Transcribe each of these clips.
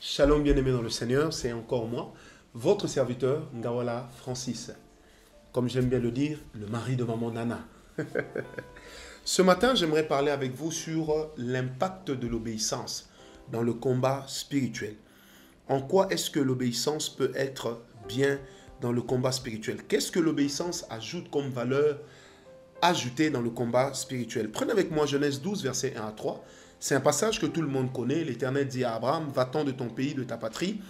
Shalom bien-aimés dans le Seigneur, c'est encore moi, votre serviteur Ngawala Francis. Comme j'aime bien le dire, le mari de maman Nana. Ce matin, j'aimerais parler avec vous sur l'impact de l'obéissance dans le combat spirituel. En quoi est-ce que l'obéissance peut être bien dans le combat spirituel? Qu'est-ce que l'obéissance ajoute comme valeur ajoutée dans le combat spirituel? Prenez avec moi Genèse 12, versets 1 à 3. C'est un passage que tout le monde connaît. L'Éternel dit à Abraham, va-t'en de ton pays, de ta patrie,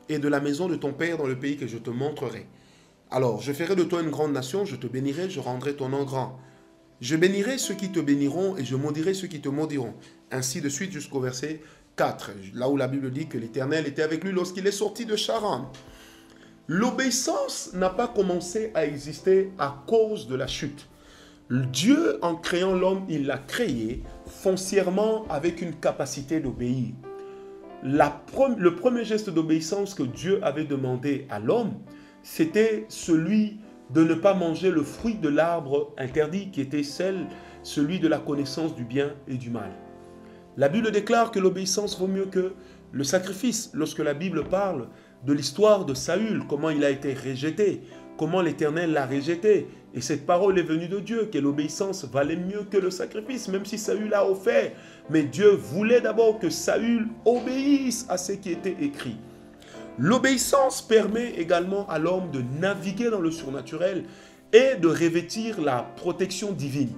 et de la maison de ton père dans le pays que je te montrerai. Alors, je ferai de toi une grande nation, je te bénirai, je rendrai ton nom grand. Je bénirai ceux qui te béniront, et je maudirai ceux qui te maudiront. Ainsi de suite jusqu'au verset 4, là où la Bible dit que l'Éternel était avec lui lorsqu'il est sorti de Charan. L'obéissance n'a pas commencé à exister à cause de la chute. Dieu, en créant l'homme, il l'a créé foncièrement avec une capacité d'obéir. Le premier geste d'obéissance que Dieu avait demandé à l'homme, c'était celui de ne pas manger le fruit de l'arbre interdit, qui était celui de la connaissance du bien et du mal. La Bible déclare que l'obéissance vaut mieux que le sacrifice. Lorsque la Bible parle de l'histoire de Saül, comment il a été rejeté, comment l'Éternel l'a rejeté. Et cette parole est venue de Dieu, que l'obéissance valait mieux que le sacrifice, même si Saül a offert. Mais Dieu voulait d'abord que Saül obéisse à ce qui était écrit. L'obéissance permet également à l'homme de naviguer dans le surnaturel et de revêtir la protection divine.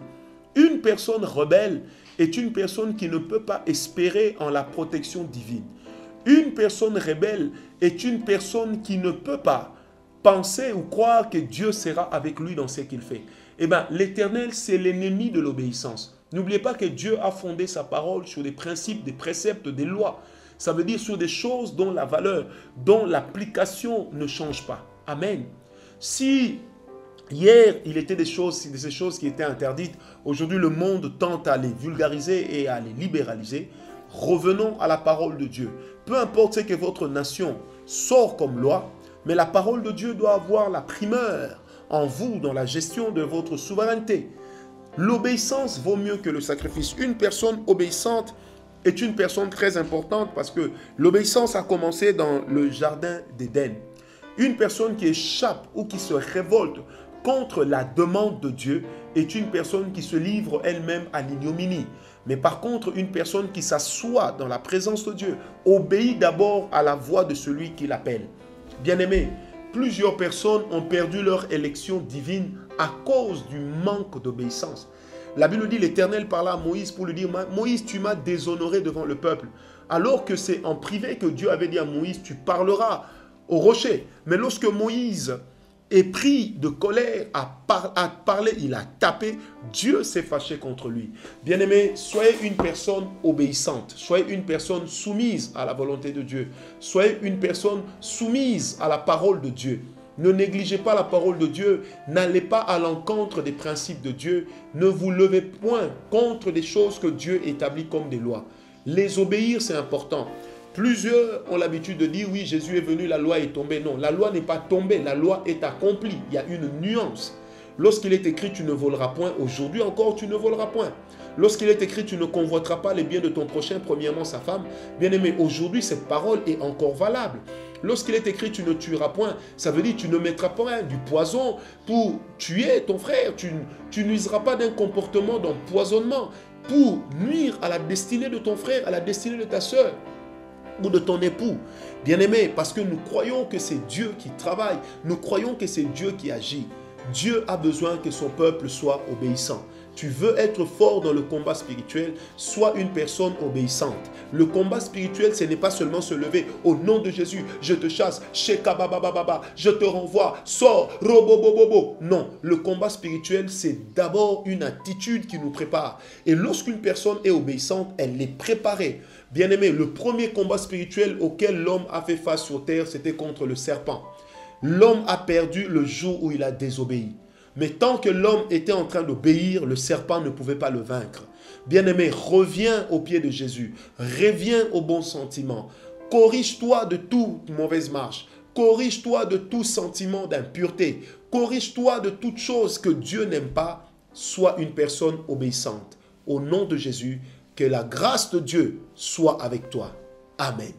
Une personne rebelle est une personne qui ne peut pas espérer en la protection divine. Une personne rebelle est une personne qui ne peut pas penser ou croire que Dieu sera avec lui dans ce qu'il fait. Eh bien, l'Éternel, c'est l'ennemi de l'obéissance. N'oubliez pas que Dieu a fondé sa parole sur des principes, des préceptes, des lois. Ça veut dire sur des choses dont la valeur, dont l'application ne change pas. Amen. Si hier, il était de ces choses qui étaient interdites, aujourd'hui le monde tente à les vulgariser et à les libéraliser, revenons à la parole de Dieu. Peu importe ce que votre nation sort comme loi, mais la parole de Dieu doit avoir la primeur en vous dans la gestion de votre souveraineté. L'obéissance vaut mieux que le sacrifice. Une personne obéissante est une personne très importante parce que l'obéissance a commencé dans le jardin d'Éden. Une personne qui échappe ou qui se révolte contre la demande de Dieu est une personne qui se livre elle-même à l'ignominie. Mais par contre, une personne qui s'assoit dans la présence de Dieu obéit d'abord à la voix de celui qui l'appelle. Bien-aimés, plusieurs personnes ont perdu leur élection divine à cause du manque d'obéissance. La Bible dit, l'Éternel parla à Moïse pour lui dire, Moïse, tu m'as déshonoré devant le peuple. Alors que c'est en privé que Dieu avait dit à Moïse, tu parleras au rocher. Mais lorsque Moïse est pris de colère à parler, il a tapé, Dieu s'est fâché contre lui. Bien-aimés, soyez une personne obéissante, soyez une personne soumise à la volonté de Dieu, soyez une personne soumise à la parole de Dieu. Ne négligez pas la parole de Dieu, n'allez pas à l'encontre des principes de Dieu, ne vous levez point contre des choses que Dieu établit comme des lois. Les obéir, c'est important. Plusieurs ont l'habitude de dire, oui, Jésus est venu, la loi est tombée. Non, la loi n'est pas tombée, la loi est accomplie. Il y a une nuance. Lorsqu'il est écrit, tu ne voleras point, aujourd'hui encore, tu ne voleras point. Lorsqu'il est écrit, tu ne convoiteras pas les biens de ton prochain, premièrement sa femme. Bien-aimé, aujourd'hui, cette parole est encore valable. Lorsqu'il est écrit, tu ne tueras point, ça veut dire tu ne mettras pas du poison pour tuer ton frère. Tu n'useras pas d'un comportement d'empoisonnement pour nuire à la destinée de ton frère, à la destinée de ta soeur ou de ton époux. Bien-aimé, parce que nous croyons que c'est Dieu qui travaille, nous croyons que c'est Dieu qui agit. Dieu a besoin que son peuple soit obéissant. Tu veux être fort dans le combat spirituel, sois une personne obéissante. Le combat spirituel, ce n'est pas seulement se lever au nom de Jésus, je te chasse, shekababababa, je te renvoie, sors, robobobobo. Non, le combat spirituel, c'est d'abord une attitude qui nous prépare. Et lorsqu'une personne est obéissante, elle est préparée. Bien-aimé, le premier combat spirituel auquel l'homme a fait face sur terre, c'était contre le serpent. L'homme a perdu le jour où il a désobéi. Mais tant que l'homme était en train d'obéir, le serpent ne pouvait pas le vaincre. Bien-aimé, reviens au pied de Jésus. Reviens au bon sentiment. Corrige-toi de toute mauvaise marche. Corrige-toi de tout sentiment d'impureté. Corrige-toi de toute chose que Dieu n'aime pas. Sois une personne obéissante. Au nom de Jésus, que la grâce de Dieu soit avec toi. Amen.